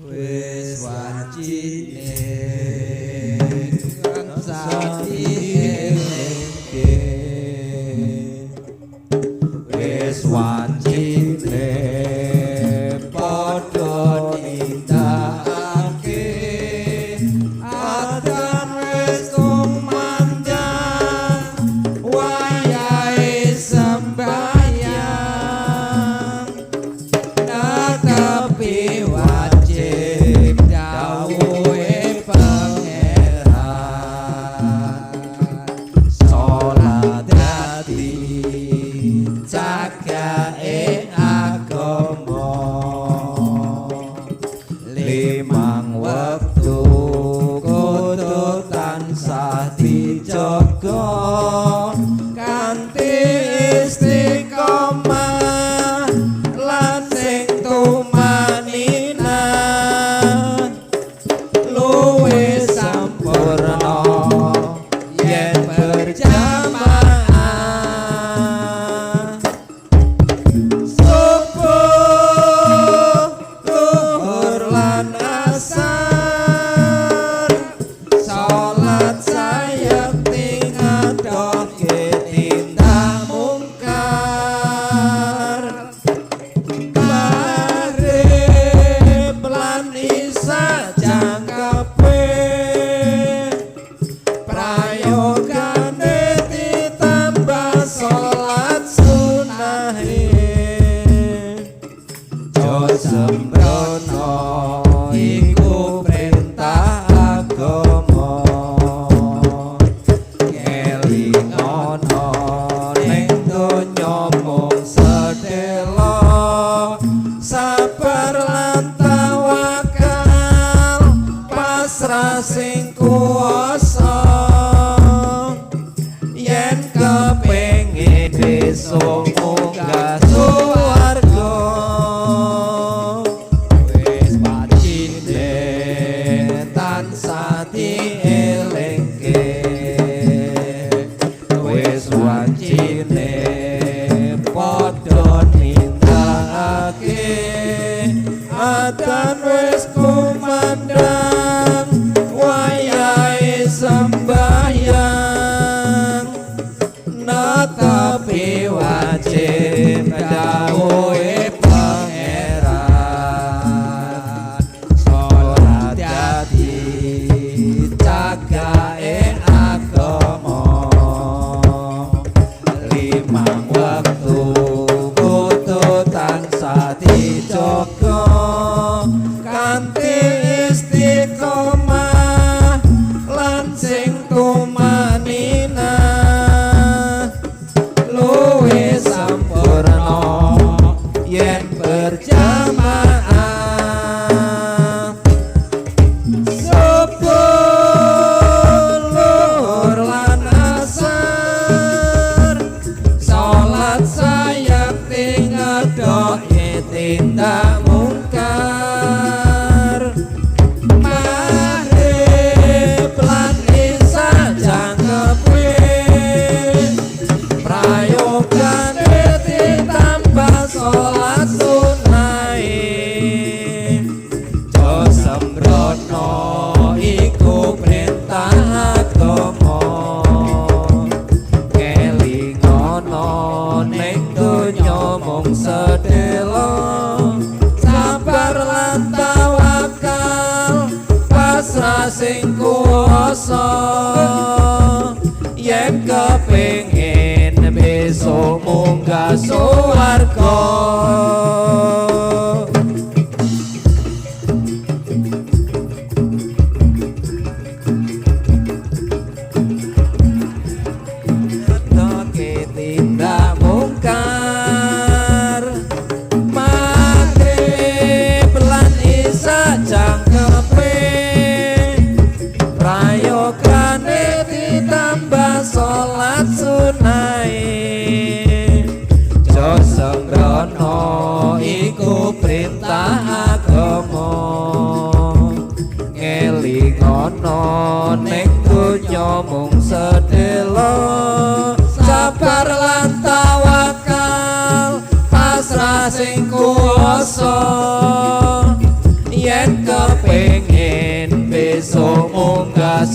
wis wajine sati eleke wis wajine padha nindakake adan wis kumandang wayahe sembahyang netepi wajib dawuhe pangeran salat dadi jagake agama limang wektu kudu tansah dijaga kanthi istiqomah lan sing tumanina luwih sampurna yen berjamaah subuh zuhur lan asar salat sayekti ngadohke tindak mungkar maghrib lan isya jangkepe prayogane ditambah salat sunahe jo sembrono iku perintah agama ngelingono ning donya mung sedhela sabar lan tawakal pasrah sing kuwasa yen kepengin besok munggah swarga wis wajine tansah dielingke wis wajine padha nindakake adan wis kumandang wayahe sembahyang netepi wajib dawuhe pangeran salat dadi jagake agama limang wektu kudu tansah dijaga kanthi istiqomah lan sing tumanina luwih sampurna yen berjamaah subuh zuhur lan asar salat sayekti ngadohke tindak mungkar maghrib lan isya jangkepe prayogane ditambah salat sunahe jo sembrono iku perintah agama kelingono ning donya mung sedhela sabar lan tawakal pasrah sing kuwasa yen kepengin besok munggah swarga nedohke tindak mungkar maghrib lan isya jangkepe prayogane ditambah salat sunahe jo sembrono iku perintah agama ngelingono ning donya mung sedhela sabar lan tawakal pasrah sing kuwasa yen munggah